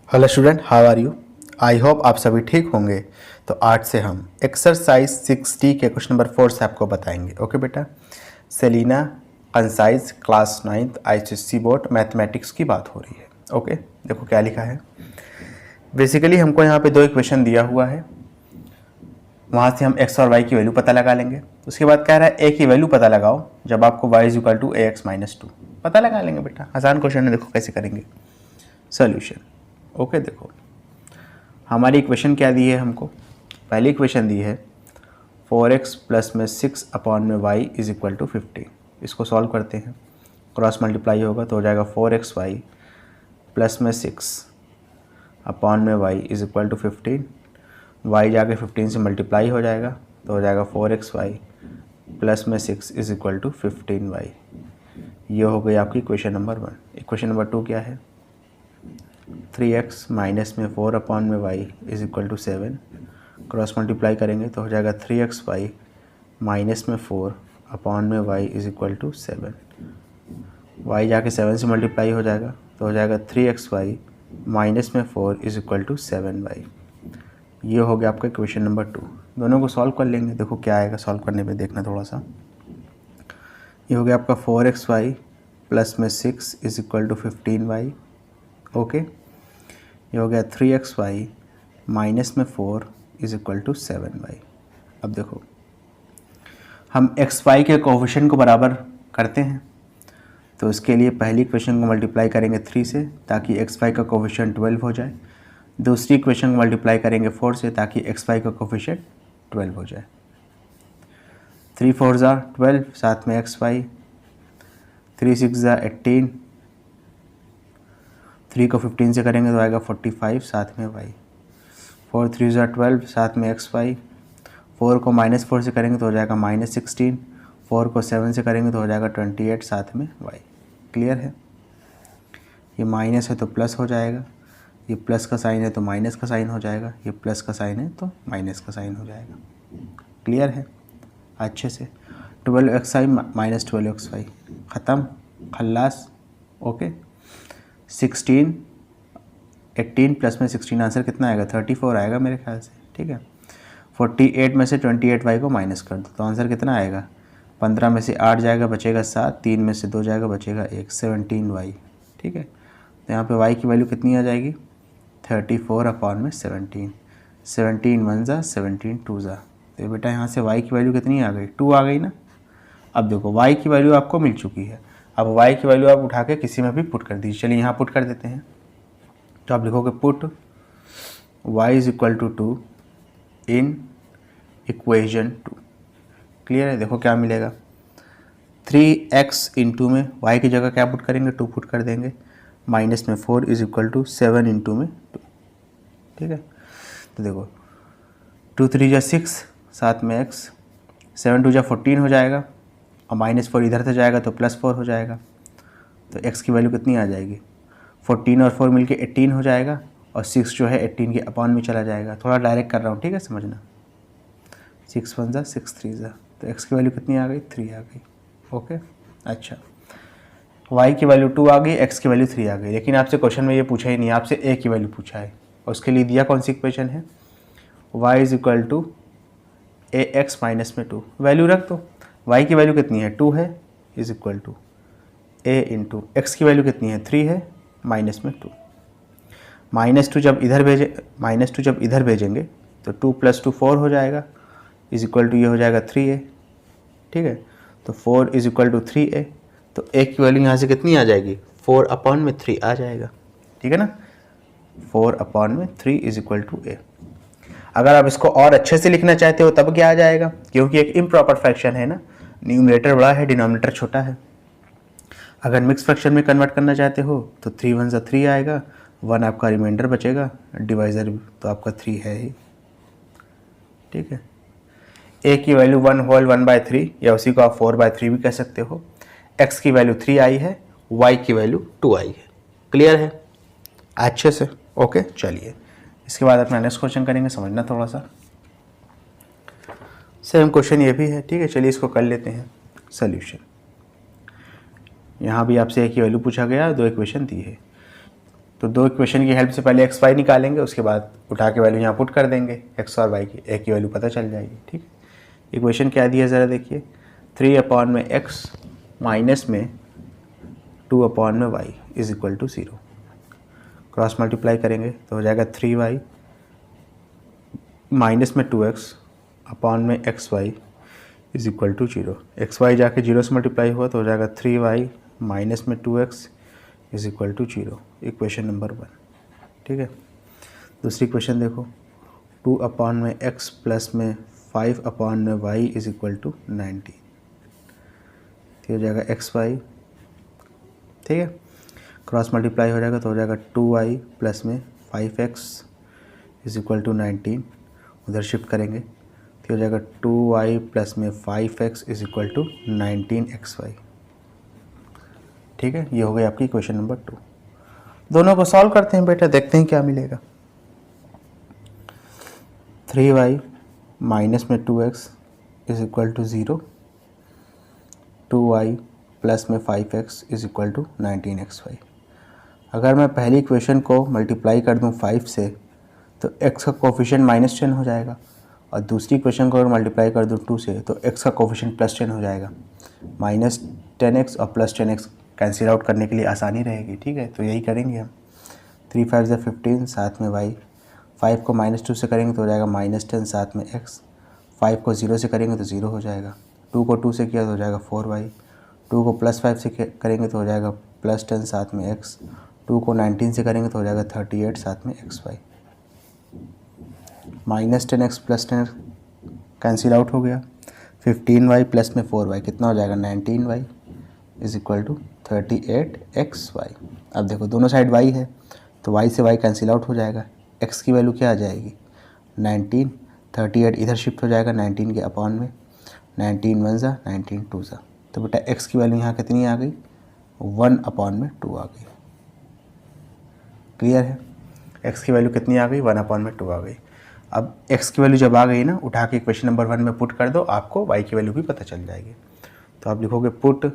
Hello student, how are you? I hope आप सभी ठीक होंगे। तो आज से हम एक्सरसाइज 60 के क्वेश्चन नंबर 4 से आपको बताएंगे। ओके बेटा, Selina concise class 9th ICSE board mathematics की बात हो रही है। ओके, देखो क्या लिखा है। बेसिकली हमको यहाँ पे दो इक्वेशन दिया हुआ है, वहाँ से हम x और y की वैल्यू पता लगा लेंगे। उसके बाद कह रहा है a की वैल्यू पता लगाओ जब आपको y = ax - 2 पता लगा लेंगे। बेटा आसान क्वेश्चन है, देखो कैसे करेंगे सोल्यूशन। ओके, देखो हमारी इक्वेशन क्या दी है हमको। पहली इक्वेशन दी है 4x प्लस में 6 अपॉन में y इज इक्वल टू 15। इसको सॉल्व करते हैं, क्रॉस मल्टीप्लाई होगा तो हो जाएगा 4xy प्लस में 6 अपॉन में y is equal to 15। y जाके 15 से मल्टीप्लाई हो जाएगा तो हो जाएगा 4xy प्लस में 6 इज इक्वल टू 15y। ये हो गई आपकी इक्वेशन नंबर 1। इक्वेशन नंबर 2 क्या है? 3x माइनस में 4 अपॉन में y is equal to 7। Cross multiply करेंगे तो हो जाएगा 3xy माइनस में 4 अपॉन में y is equal to 7। y जाके 7 से मल्टीप्लाई हो जाएगा तो हो जाएगा 3xy माइनस में 4 इज इक्वल टू 7y। ये हो गया आपका इक्वेशन नंबर 2। दोनों को सॉल्व कर लेंगे, देखो क्या आएगा सॉल्व करने में, देखना थोड़ा सा। ये हो गया आपका 4xy प्लस में 6 is equal to 15y। Okay, ये हो गया 3xy माइनस में 4 इज इक्वल टू 7y। अब देखो हम xy के कोफिशिएंट को बराबर करते हैं, तो इसके लिए पहली इक्वेशन को मल्टीप्लाई करेंगे 3 से ताकि xy का कोफिशिएंट 12 हो जाए। दूसरी इक्वेशन को मल्टीप्लाई करेंगे 4 से ताकि xy का कोफिशिएंट 12 हो जाए। 3 4 ज़ा 12, साथ में xy, 3 6 ज़ा 18, 3 को 15 से करेंगे तो आएगा 45, साथ में y। 4 3 ज़ा 12, साथ में xy, 4 को -4 से करेंगे तो हो जाएगा -16, 4 को 7 से करेंगे तो हो जाएगा 28, साथ में y। क्लियर है? ये माइनस है तो प्लस हो जाएगा, ये प्लस का साइन है तो माइनस का साइन हो जाएगा, ये प्लस का साइन है तो माइनस का साइन हो जाएगा। क्लियर है अच्छे से? 12xy माइनस 12xy ख़त्म, खल्लास। ओके, 16 18 प्लस में 16 आंसर कितना आएगा? 34 आएगा मेरे ख्याल से। ठीक है, 48 में से 28y को माइनस कर दो तो आंसर कितना आएगा? 15 में से 8 जाएगा बचेगा 7, 3 में से 2 जाएगा बचेगा 1, 17y। ठीक है, तो यहाँ पे y की वैल्यू कितनी आ जाएगी? 34 अपॉन में 17। 17 1 ज़ा 17 2 ज़ा, तो बेटा यहाँ से y की वैल्यू कितनी आ गई? 2 आ गई ना। अब देखो y की वैल्यू आपको मिल चुकी है, अब y की वैल्यू आप उठा के किसी में भी पुट कर दीजिए। चलिए यहाँ पुट कर देते हैं, तो आप लिखोगे put y is equal to 2 in equation 2। Clear है? देखो क्या मिलेगा, 3x इंटू में y की जगह क्या पुट करेंगे? 2 पुट कर देंगे, माइनस में 4 इज इक्वल टू 7 इंटू में 2। ठीक है, तो देखो 2 3 जा 6, साथ में x, 7 2 जा 14 हो जाएगा और -4 इधर से जाएगा तो +4 हो जाएगा। तो x की वैल्यू कितनी आ जाएगी? 14 और 4 मिलके 18 हो जाएगा और 6 जो है 18 के अपॉन में चला जाएगा। थोड़ा डायरेक्ट कर रहा हूँ, ठीक है, समझना। 6 1 ज़ा 6 3 ज़ा, तो x की वैल्यू कितनी आ गई? 3 आ गई। ओके, अच्छा, y की वैल्यू 2 आ गई, x की वैल्यू 3 आ गई। लेकिन आपसे क्वेश्चन में ये पूछा ही नहीं, आपसे a की वैल्यू पूछा है और उसके लिए दिया कौन सी इक्वेशन है? y is equal to ax minus में 2। वैल्यू रख दो, y की वैल्यू कितनी है? 2 है, is equal to a into x की वैल्यू कितनी है? 3 है, माइनस में 2। -2 जब इधर भेजेंगे तो 2 + 2 4 हो जाएगा, इज इक्वल टू ये हो जाएगा 3a। ठीक है, तो 4 इज इक्वल टू 3a, तो a की वैल्यू यहाँ से कितनी आ जाएगी? 4 अपॉन में 3 आ जाएगा। ठीक है ना, 4 अपॉन में 3 इज इक्वल टू a। अगर आप इसको और अच्छे से लिखना चाहते हो तब क्या आ जाएगा? क्योंकि एक इम्प्रॉपर फ्रैक्शन है ना, न्यूमरेटर बड़ा है डिनोमिनेटर छोटा है। अगर मिक्स फ्रैक्शन में कन्वर्ट करना चाहते हो तो 3 1 ज़ा 3 आएगा, 1 आपका रिमाइंडर बचेगा, डिवाइज़र तो आपका 3 है ही। ठीक है, a की वैल्यू 1 होल 1/3 या उसी को आप 4/3 भी कह सकते हो। x की वैल्यू 3 आई है, y की वैल्यू 2 आई है। क्लियर है अच्छे से? ओके, चलिए इसके बाद अपना नेक्स्ट क्वेश्चन करेंगे, समझना थोड़ा सा। सेम क्वेश्चन ये भी है, ठीक है, चलिए इसको कर लेते हैं सोल्यूशन। यहाँ भी आपसे a की वैल्यू पूछा गया, 2 इक्वेशन दी है। तो दो इक्वेशन की हेल्प से पहले एक्स वाई निकालेंगे, उसके बाद उठा के वैल्यू यहाँ पुट कर देंगे, एक्स और वाई की एक की वैल्यू पता चल जाएगी। ठीक है, इक्वेशन क्या दी है ज़रा देखिए, 3/x माइनस में 2/y is equal to 0। Cross multiply करेंगे तो हो जाएगा 3y माइनस में 2x अपॉन में xy is equal to 0। xy जाके 0 से मल्टीप्लाई हुआ तो हो जाएगा 3y माइनस में 2x is equal to 0। Equation number 1। ठीक है, दूसरी इक्वेशन देखो, 2 में x प्लस में 5 में y इज इक्वल टू 19। तो हो जाएगा xy। ठीक है, क्रॉस मल्टीप्लाई हो जाएगा तो हो जाएगा 2y प्लस में 5x इज इक्वल टू 19। उधर शिफ्ट करेंगे तो हो जाएगा 2y प्लस में 5x is equal to 19xy। ठीक है, ये हो गई आपकी इक्वेशन नंबर 2। दोनों को सॉल्व करते हैं बेटा, देखते हैं क्या मिलेगा। 3y माइनस में 2x is equal to 0, 2y plus में 5x is equal to 19xy। अगर मैं पहली इक्वेशन को मल्टीप्लाई कर दूं 5 से तो x का कोफिशिएंट -10 हो जाएगा, और दूसरी इक्वेशन को अगर मल्टीप्लाई कर दूं 2 से तो x का कोफिशिएंट +10 हो जाएगा। -10x और +10x कैंसिल आउट करने के लिए आसानी रहेगी। ठीक है, तो यही करेंगे हम। 3 5 = 15 साथ में y, 5 को -2 से करेंगे तो हो जाएगा -10 साथ में x, 5 को 0 से करेंगे तो 0 हो जाएगा, 2 को 2 से किया तो हो जाएगा 4y, 2 को +5 से करेंगे तो हो जाएगा +10 साथ में x, 2 को 19 से करेंगे तो हो जाएगा 38 साथ में xy। -10x plus 10 cancel out हो गया, 15y प्लस में 4y कितना हो जाएगा 19y is equal to 38xy। अब देखो दोनों साइड y है तो y से y कैंसिल आउट हो जाएगा, x की वैल्यू क्या आ जाएगी 19, 38 इधर शिफ्ट हो जाएगा 19 के अपॉन में, 19 1 ज़ा 19 2 ज़ा, तो बेटा x की वैल्यू यहाँ कितनी आ गई 1/2 आ गई। क्लियर है, x की वैल्यू कितनी आ गई 1/2 आ गई। अब x की वैल्यू जब आ गई ना, उठा के इक्वेशन नंबर 1 में पुट कर दो, आपको y की वैल्यू भी पता चल जाएगी। तो आप लिखोगे put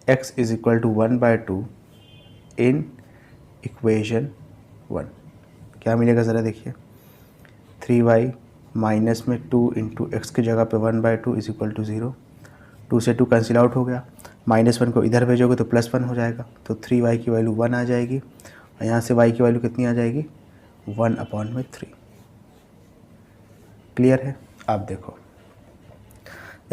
x is equal to 1/2 in equation 1। क्या मिलेगा ज़रा देखिए, 3y माइनस में 2 इंटू एक्स की जगह पे 1/2 इज इक्वल टू 0, 2 से 2 कैंसिल आउट हो गया, -1 को इधर भेजोगे तो +1 हो जाएगा, तो 3y की वैल्यू 1 आ जाएगी, और यहाँ से y की वैल्यू कितनी आ जाएगी 1/3। क्लियर है। आप देखो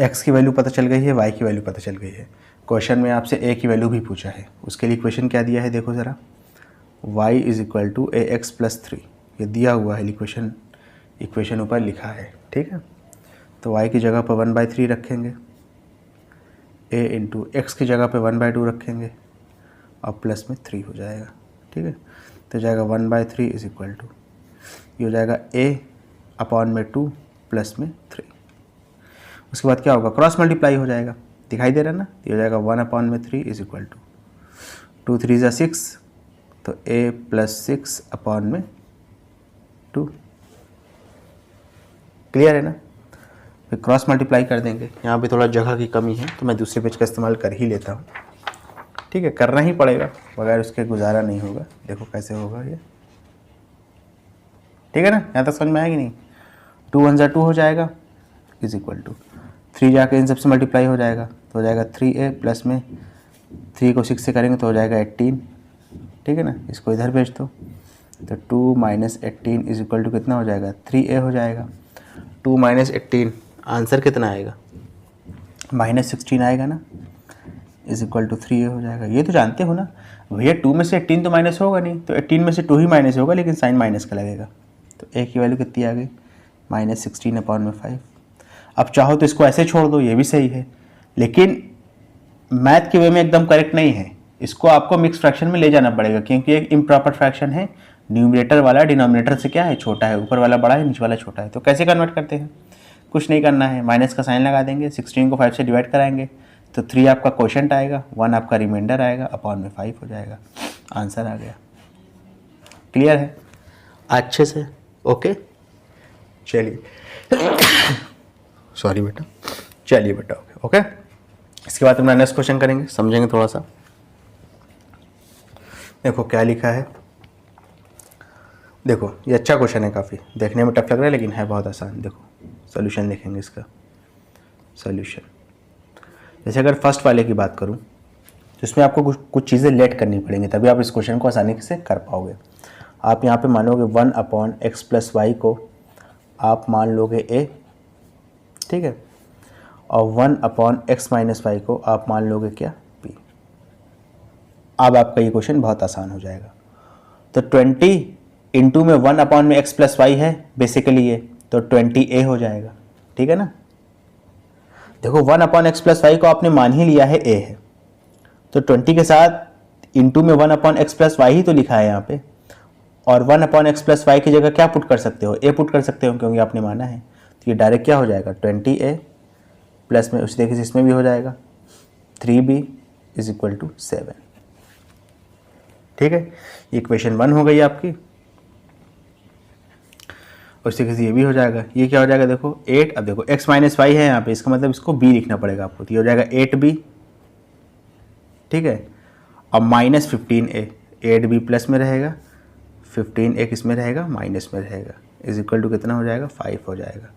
x की वैल्यू पता चल गई है, y की वैल्यू पता चल गई है। क्वेश्चन में आपसे a की वैल्यू भी पूछा है, उसके लिए इक्वेशन क्या दिया है देखो ज़रा, y is equal to ax + 3, ये दिया हुआ है इक्वेशन ऊपर लिखा है। ठीक है, तो y की जगह पर 1/3 रखेंगे, a इंटू एक्स की जगह पे 1/2 रखेंगे और प्लस में 3 हो जाएगा। ठीक है, तो जाएगा 1/3 इज इक्वल टू, ये हो जाएगा a/2 प्लस में 3। उसके बाद क्या होगा, क्रॉस मल्टीप्लाई हो जाएगा, दिखाई दे रहा है ना, ये हो जाएगा 1/3 इज इक्वल टू 2 3 ज़ा 6, तो a + 6/2। क्लियर है ना। फिर क्रॉस मल्टीप्लाई कर देंगे, यहाँ पे थोड़ा जगह की कमी है तो मैं दूसरे पेज का इस्तेमाल कर ही लेता हूँ। ठीक है, करना ही पड़ेगा, बगैर उसके गुजारा नहीं होगा। देखो कैसे होगा ये, ठीक है ना, यहाँ तक समझ में आएगी नहीं। 2 1 ज़ा 2 हो जाएगा इज इक्वल टू 3 जाके इन सबसे मल्टीप्लाई हो जाएगा तो हो जाएगा 3a प्लस में 3 को 6 से करेंगे तो हो जाएगा 18। ठीक है ना, इसको इधर भेज दो तो 2 - 18 इज इक्वल टू कितना हो जाएगा 3a हो जाएगा। 2 - 18 आंसर कितना आएगा -16 आएगा ना, इज इक्वल टू 3a हो जाएगा। ये तो जानते हो ना भैया, 2 में से 18 तो माइनस होगा नहीं, तो 18 में से 2 ही माइनस होगा, लेकिन साइन माइनस का लगेगा। तो a की वैल्यू कितनी आ गई -16/5। अब चाहो तो इसको ऐसे छोड़ दो, ये भी सही है, लेकिन मैथ के वे में एकदम करेक्ट नहीं है, इसको आपको मिक्स फ्रैक्शन में ले जाना पड़ेगा, क्योंकि एक इम्प्रॉपर फ्रैक्शन है, न्यूमरेटर वाला डिनोमिनेटर से क्या है छोटा है, ऊपर वाला बड़ा है नीचे वाला छोटा है। तो कैसे कन्वर्ट करते हैं, कुछ नहीं करना है, माइनस का साइन लगा देंगे, 16 को 5 से डिवाइड कराएंगे तो 3 आपका क्वोशंट आएगा, 1 आपका रिमाइंडर आएगा, अपॉन में 5 हो जाएगा, आंसर आ गया। क्लियर है अच्छे से, ओके। चलिए सॉरी बेटा, चलिए बेटा ओके। इसके बाद हम नेक्स्ट क्वेश्चन करेंगे, समझेंगे थोड़ा सा। देखो क्या लिखा है, देखो ये अच्छा क्वेश्चन है, काफ़ी देखने में टफ लग रहा है लेकिन है बहुत आसान। देखो सोल्यूशन देखेंगे इसका। सोल्यूशन जैसे अगर फर्स्ट वाले की बात करूं तो इसमें आपको कुछ चीज़ें लेट करनी पड़ेंगी, तभी आप इस क्वेश्चन को आसानी से कर पाओगे। आप यहाँ पे मानोगे 1/x + y को आप मान लोगे a, ठीक है, और 1/x - y को आप मान लोगे क्या, b। अब आपका ये क्वेश्चन बहुत आसान हो जाएगा। तो 20 इंटू में 1/x + y है बेसिकली ये, तो 20a हो जाएगा, ठीक है ना। देखो 1/x + y को आपने मान ही लिया है a है, तो 20 के साथ इंटू में 1/x + y ही तो लिखा है यहाँ पे, और 1/x + y की जगह क्या पुट कर सकते हो, a पुट कर सकते हो क्योंकि आपने माना है। तो ये डायरेक्ट क्या हो जाएगा 20a प्लस में उसी तरीके से इसमें भी हो जाएगा 3b = 7, ठीक है। इक्वेशन 1 हो गई आपकी। उसी तरीके से ये भी हो जाएगा। ये क्या हो जाएगा देखो 8, अब देखो x - y है यहाँ पे, इसका मतलब इसको b लिखना पड़ेगा आपको, तो ये हो जाएगा 8b, ठीक है। अब -15a, 8b प्लस में रहेगा, 15a किस में रहेगा, माइनस में रहेगा, = कितना हो जाएगा 5 हो जाएगा।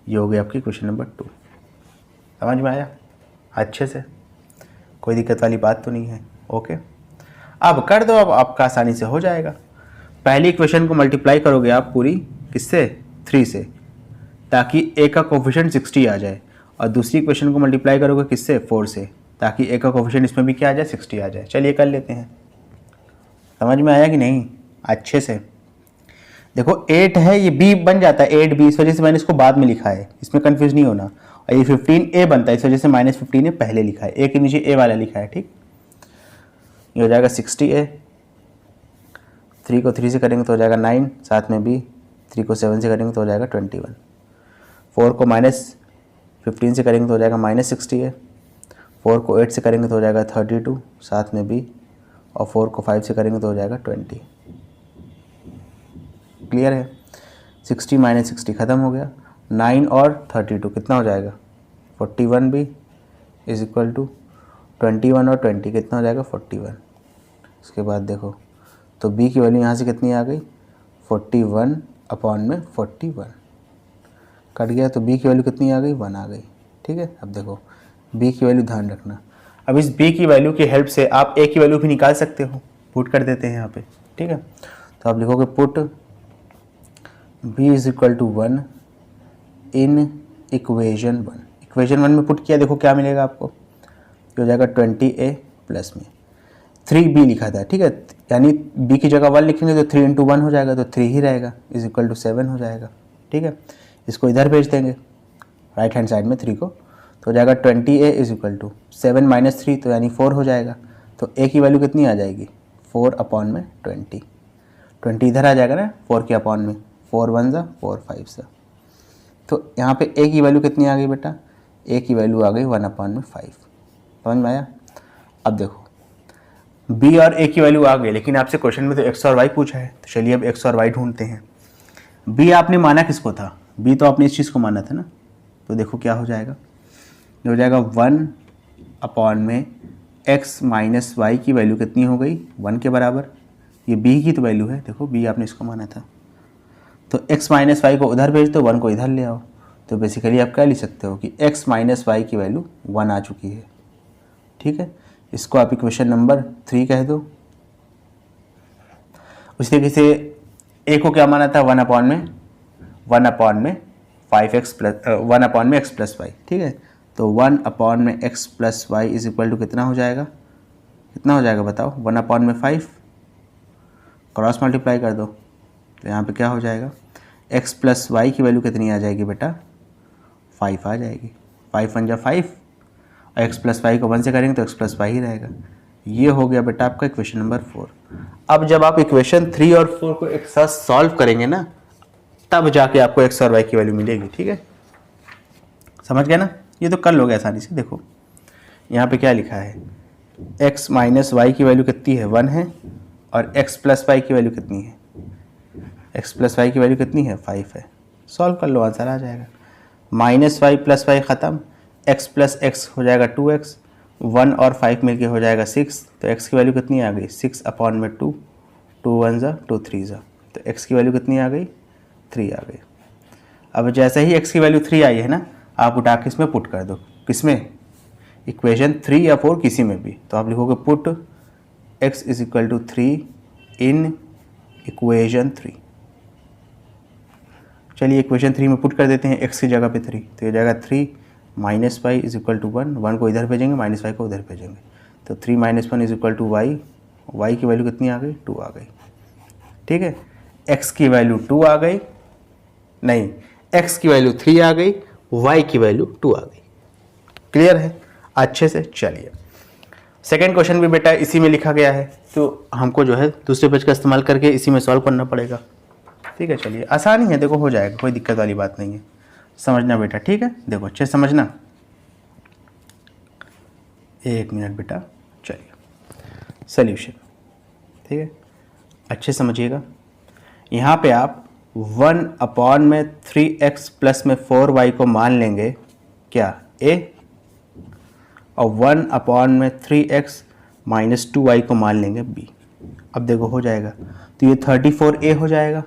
ये हो गई आपकी क्वेश्चन नंबर 2। समझ में आया अच्छे से, कोई दिक्कत वाली बात तो नहीं है। ओके अब कर दो, अब आपका आसानी से हो जाएगा। पहली इक्वेशन को मल्टीप्लाई करोगे आप पूरी किससे, 3 से, ताकि a का कोफिशिएंट 60 आ जाए, और दूसरी इक्वेशन को मल्टीप्लाई करोगे किससे, 4 से, ताकि a का कोफिशिएंट इसमें भी क्या आ जाए, 60 आ जाए। चलिए कर लेते हैं। समझ में आया कि नहीं अच्छे से। देखो 8 है, ये b बन जाता है 8b, इस वजह से मैंने इसको बाद में लिखा है, इसमें कंफ्यूज नहीं होना। और ये 15a बनता है, इस वजह से -15 पहले लिखा है, a के नीचे a वाला लिखा है, ठीक। ये हो जाएगा 60a, 3 को 3 से करेंगे तो हो जाएगा 9, साथ में b, 3 को 7 से करेंगे तो हो जाएगा 21, 4 को -15 से करेंगे तो हो जाएगा -60a, 4 को 8 से करेंगे तो हो जाएगा 32, साथ में b, और 4 को 5 से करेंगे तो हो जाएगा 20। क्लियर है। 60 - 60 ख़त्म हो गया, 9 और 32 कितना हो जाएगा 41b = 21 और 20 कितना हो जाएगा 41। इसके बाद देखो तो b की वैल्यू यहाँ से कितनी आ गई 41/41 कट गया, तो b की वैल्यू कितनी आ गई 1 आ गई, ठीक है। अब देखो b की वैल्यू ध्यान रखना, अब इस b की वैल्यू की हेल्प से आप a की वैल्यू भी निकाल सकते हो, पुट कर देते हैं यहाँ पे, ठीक है। तो आप लिखोगे पुट b = 1 इन इक्वेशन 1। इक्वेशन 1 में पुट किया, देखो क्या मिलेगा आपको, ये हो जाएगा 20a प्लस में 3b लिखा था, ठीक है, यानी b की जगह 1 लिखेंगे तो 3 × 1 हो जाएगा, तो 3 ही रहेगा, = 7 हो जाएगा, ठीक है। इसको इधर भेज देंगे राइट हैंड साइड में 3 को, तो हो जाएगा 20a = 7 - 3, तो यानी 4 हो जाएगा। तो a की वैल्यू कितनी आ जाएगी 4/20, 20 इधर आ जाएगा ना 4 के अपॉन में, 4 1 ज़ा 4 5 ज़ा, तो यहाँ पे a की वैल्यू कितनी आ गई बेटा, a की वैल्यू आ गई 1/5। समझ में आया। अब देखो b और a की वैल्यू आ गई, लेकिन आपसे क्वेश्चन में तो x और y पूछा है, तो चलिए अब x और y ढूंढते हैं। b आपने माना किसको था, b तो आपने इस चीज़ को माना था ना, तो देखो क्या हो जाएगा, ये हो जाएगा 1/x - y की वैल्यू कितनी हो गई 1 के बराबर, ये b की तो वैल्यू है, देखो b आपने इसको माना था, तो x - y को उधर भेज दो, 1 को इधर ले आओ, तो बेसिकली आप क्या लिख सकते हो कि x - y की वैल्यू 1 आ चुकी है, ठीक है। इसको आप इक्वेशन नंबर 3 कह दो। उसी तरीके से a को क्या माना था 1/5x + y, ठीक है। तो 1/x + y = कितना हो जाएगा, कितना हो जाएगा बताओ 1/5, क्रॉस मल्टीप्लाई कर दो, तो यहाँ पे क्या हो जाएगा x + y की वैल्यू कितनी आ जाएगी बेटा 5 आ जाएगी, 5 1 × 5, और x + y को 1 से करेंगे तो x + y ही रहेगा। ये हो गया बेटा आपका इक्वेशन नंबर 4। अब जब आप इक्वेशन 3 और 4 को एक साथ सॉल्व करेंगे ना, तब जाके आपको x और y की वैल्यू मिलेगी, ठीक है। समझ गए ना, ये तो कर लोगे आसानी से। देखो यहाँ पे क्या लिखा है, x - y की वैल्यू कितनी है 1 है, और x + y की वैल्यू कितनी है, x + y की वैल्यू कितनी है 5 है। सॉल्व कर लो आंसर आ जाएगा, -y + y ख़त्म, x + x हो जाएगा 2x, 1 और 5 मिलके हो जाएगा 6, तो x की वैल्यू कितनी आ गई 6/2, 2 1 ज़ा 2 3 ज़ा, तो x की वैल्यू कितनी आ गई, 3 आ गई। अब जैसे ही x की वैल्यू 3 आई है ना, आप उठा के इसमें पुट कर दो, किसमें, इक्वेशन 3 या 4 किसी में भी। तो आप लिखोगे put x is equal to 3 in equation 3। चलिए इक्वेशन 3 में पुट कर देते हैं x की जगह पे 3, तो ये जाएगा 3 minus y is equal to 1, 1 को इधर भेजेंगे, माइनस वाई को उधर भेजेंगे, तो 3 minus 1 is equal to y, y की वैल्यू कितनी आ गई, 2 आ गई। ठीक है, x की वैल्यू 2 आ गई, नहीं x की वैल्यू 3 आ गई, y की वैल्यू 2 आ गई। क्लियर है अच्छे से। चलिए सेकेंड क्वेश्चन भी बेटा इसी में लिखा गया है, तो हमको जो है दूसरे पेज का इस्तेमाल करके इसी में सॉल्व करना पड़ेगा। ठीक है, चलिए आसानी है, देखो हो जाएगा, कोई दिक्कत वाली बात नहीं है, समझना बेटा। ठीक है, देखो अच्छे समझना, 1 मिनट बेटा। चलिए सॉल्यूशन, ठीक है अच्छे समझिएगा। यहाँ पे आप 1 में 3x प्लस में 4y को मान लेंगे क्या, a, और 1 में 3x माइनस 2y को मान लेंगे b। अब देखो हो जाएगा, तो ये 34a हो जाएगा,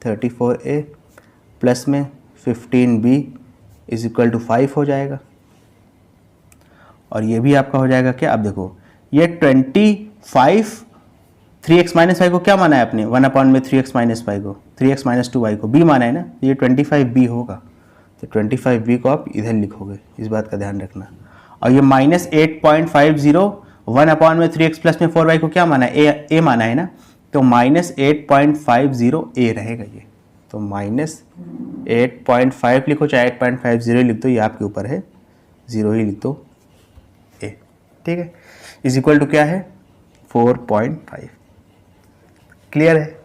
34a प्लस में 15b इज इक्वल टू 5 हो जाएगा, और ये भी आपका हो जाएगा क्या, अब देखो ये 25 3x माइनस वाई को क्या माना है आपने, 1 में 3x माइनस वाई को, 3x माइनस 2y को b माना है ना, ये 25b होगा, तो 25b को आप इधर लिखोगे, इस बात का ध्यान रखना। और ये माइनस 8.50 1 में 3x प्लस में 4y को क्या माना है, a माना है ना, तो माइनस 8.50 a रहेगा ये, तो माइनस 8.5 लिखो चाहे 8.50 लिख दो, ये आपके ऊपर है, 0 ही लिख दो a। ठीक है, इज इक्वल टू क्या है 4.5। क्लियर है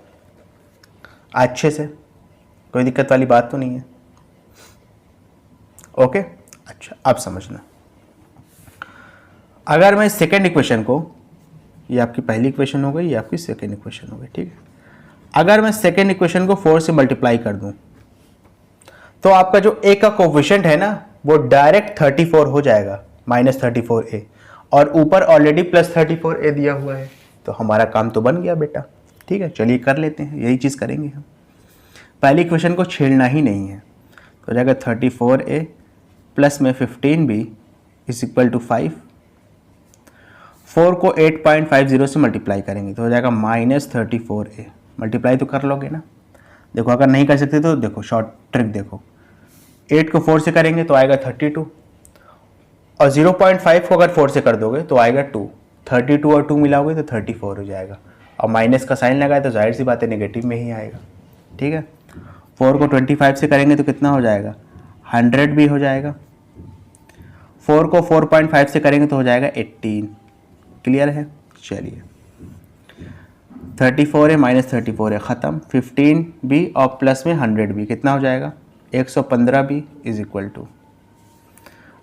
अच्छे से, कोई दिक्कत वाली बात तो नहीं है। ओके अच्छा, अब समझना, अगर मैं सेकेंड इक्वेशन को, ये आपकी पहली इक्वेशन हो गई, ये आपकी सेकेंड इक्वेशन हो गई। ठीक है, अगर मैं सेकेंड इक्वेशन को 4 से मल्टीप्लाई कर दूं, तो आपका जो a का कोफिशिएंट है ना, वो डायरेक्ट 34 हो जाएगा, माइनस 34a, और ऊपर ऑलरेडी प्लस 34a दिया हुआ है, तो हमारा काम तो बन गया बेटा। ठीक है, चलिए कर लेते हैं, यही चीज़ करेंगे हम। पहली इक्वेशन को छेड़ना ही नहीं है, तो हो जाएगा 34a प्लस में 15b इज इक्वल टू 5। 4 को 8.50 से मल्टीप्लाई करेंगे तो हो जाएगा माइनस 34a। मल्टीप्लाई तो कर लोगे ना, देखो अगर नहीं कर सकते तो देखो शॉर्ट ट्रिक देखो, 8 को 4 से करेंगे तो आएगा 32, और 0.5 को अगर 4 से कर दोगे तो आएगा 2, 32 और 2 मिलाओगे तो 34 हो जाएगा, और माइनस का साइन लगाए तो जाहिर सी बात है नेगेटिव में ही आएगा। ठीक है, 4 को 25 से करेंगे तो कितना हो जाएगा 100 भी हो जाएगा, 4 को 4.5 से करेंगे तो हो जाएगा 18। क्लियर है, चलिए 34 है माइनस 34 है ख़त्म, 15 भी और प्लस में 100 भी कितना हो जाएगा 115 भी इज इक्वल टू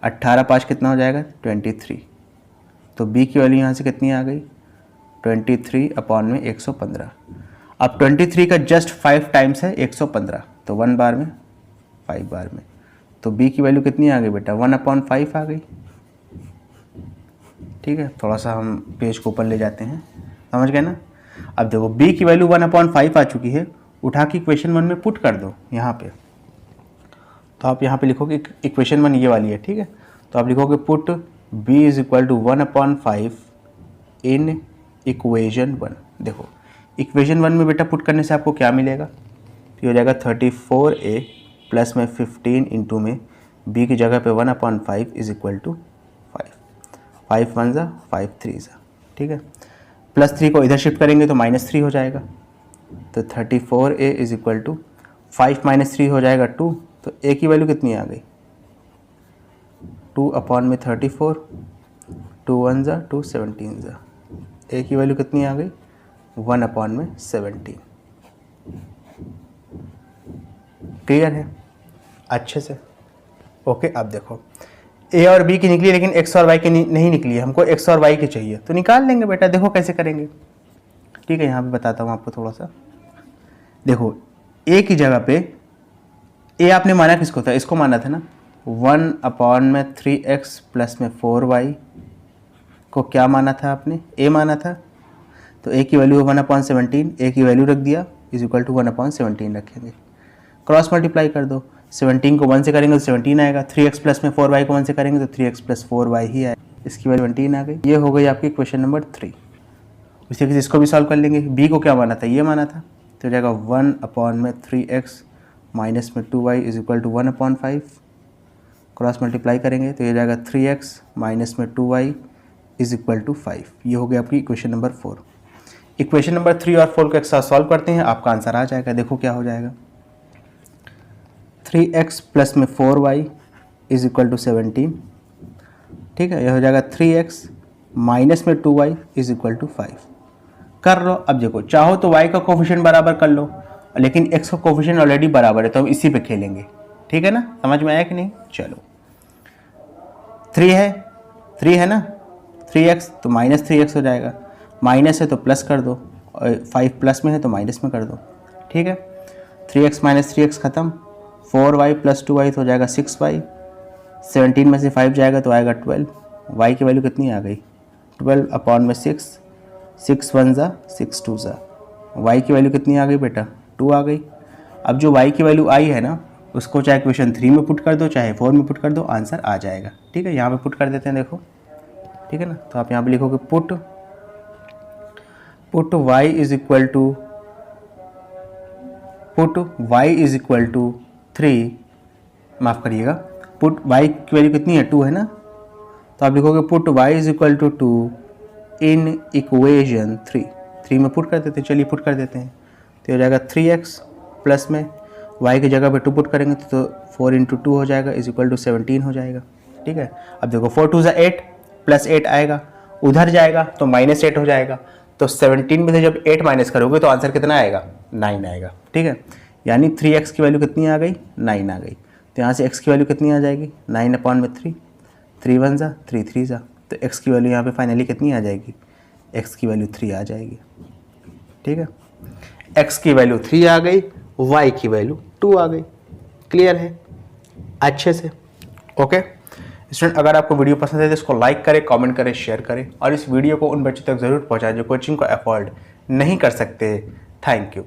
18 5 कितना हो जाएगा 23। तो b की वैल्यू यहाँ से कितनी आ गई 23 अपॉन में 115। अब 23 का जस्ट 5 टाइम्स है 115, तो 1 बार में 5 बार में, तो b की वैल्यू कितनी आ गई बेटा 1/5 आ गई। ठीक है, थोड़ा सा हम पेज को ऊपर ले जाते हैं, समझ गए ना। अब देखो b की वैल्यू 1/5 आ चुकी है, उठा के इक्वेशन 1 में पुट कर दो यहाँ पे, तो आप यहाँ पे लिखोगे इक्वेशन 1 ये वाली है। ठीक है, तो आप लिखोगे put b is equal to 1/5 in equation 1। देखो इक्वेशन 1 में बेटा पुट करने से आपको क्या मिलेगा, तो ये हो जाएगा 34a प्लस में 15 इंटू में b की जगह पे 1/5 इज इक्वल टू 5, 5 1 ज़ा 5 3 ज़ा। ठीक है, प्लस 3 को इधर शिफ्ट करेंगे तो माइनस 3 हो जाएगा, तो 34a is equal to 5 minus 3 हो जाएगा 2, तो a की वैल्यू कितनी आ गई 2 अपॉन में 34, 2 1 ज़ा 2 17 ज़ा, a की वैल्यू कितनी आ गई 1 अपॉन में 17। क्लियर है अच्छे से। ओके, अब देखो a और b की निकली, लेकिन x और y की नहीं निकली है, हमको x और y की चाहिए, तो निकाल लेंगे बेटा। देखो कैसे करेंगे, ठीक है यहाँ पे बताता हूँ आपको थोड़ा सा। देखो a की जगह पे a आपने माना किसको था, इसको माना था ना, 1 अपॉन में 3x प्लस में 4y को क्या माना था आपने, a माना था, तो a की वैल्यू 1/17, a की वैल्यू रख दिया इज इक्वल टू 1/17 रखेंगे। क्रॉस मल्टीप्लाई कर दो, 17 को 1 से करेंगे तो 17 आएगा, 3x प्लस में 4y को 1 से करेंगे तो 3x प्लस 4y ही आएगा, इसकी वैल्यू 17 आ गई। ये हो गई आपकी क्वेश्चन नंबर 3। उसी तरीके से इसको भी सॉल्व कर लेंगे। b को क्या माना था, ये माना था, तो हो जाएगा 1/3x माइनस में 2y is equal to 1/5। Cross multiply करेंगे तो ये जाएगा 3x माइनस में 2y इज इक्वल टू 5। ये हो गया आपकी इक्वेशन नंबर 4। इक्वेशन नंबर 3 और 4 को एक साथ सॉल्व करते हैं, आपका आंसर आ जाएगा। देखो क्या हो जाएगा, 3x प्लस में 4y इज इक्वल टू 17, ठीक है। यह हो जाएगा 3x माइनस में 2y इज इक्वल टू 5। कर लो। अब देखो, चाहो तो y का कोफिशिएंट बराबर कर लो, लेकिन x का कोफिशिएंट ऑलरेडी बराबर है तो हम इसी पे खेलेंगे, ठीक है ना। समझ में आया कि नहीं? चलो, 3 है ना, 3x तो माइनस 3x हो जाएगा, माइनस है तो प्लस कर दो, और 5 प्लस में है तो माइनस में कर दो, ठीक है। 3x माइनस 3x ख़त्म, 4y प्लस 2y तो हो जाएगा 6y, 17 में से 5 जाएगा तो आएगा 12। y की वैल्यू कितनी आ गई, 12/6, 6 1 ज़ा 6 2 ज़ा। y की वैल्यू कितनी आ गई बेटा, 2 आ गई। अब जो y की वैल्यू आई है ना, उसको चाहे क्वेश्चन 3 में पुट कर दो चाहे 4 में पुट कर दो, आंसर आ जाएगा, ठीक है। यहाँ पे पुट कर देते हैं, देखो, ठीक है ना। तो आप यहाँ पे लिखोगे put y is equal to 3, माफ़ करिएगा, पुट y की वैल्यू कितनी है, 2 है ना, तो आप लिखोगे put y is equal to 2 in equation 3 में पुट कर देते हैं। चलिए पुट कर देते हैं, तो हो जाएगा 3x प्लस में y की जगह पे 2 पुट करेंगे तो 4 × 2 हो जाएगा इज इक्वल टू 17 हो जाएगा, ठीक है। अब देखो 4 2 ज़ा 8 प्लस 8 आएगा, उधर जाएगा तो माइनस 8 हो जाएगा, तो 17 में से जब 8 माइनस करोगे तो आंसर कितना आएगा, 9 आएगा, ठीक है। यानी 3x की वैल्यू कितनी आ गई, 9 आ गई। तो यहाँ से x की वैल्यू कितनी आ जाएगी, 9/3, 3 1 ज़ा 3 3 ज़ा, तो x की वैल्यू यहाँ पे फाइनली कितनी आ जाएगी, x की वैल्यू 3 आ जाएगी, ठीक है। x की वैल्यू 3 आ गई, y की वैल्यू 2 आ गई। क्लियर है अच्छे से? ओके स्टूडेंट, अगर आपको वीडियो पसंद है तो इसको लाइक करें, कमेंट करें, शेयर करें, और इस वीडियो को उन बच्चों तक ज़रूर पहुंचाएं जो कोचिंग को अफोर्ड नहीं कर सकते। Thank you.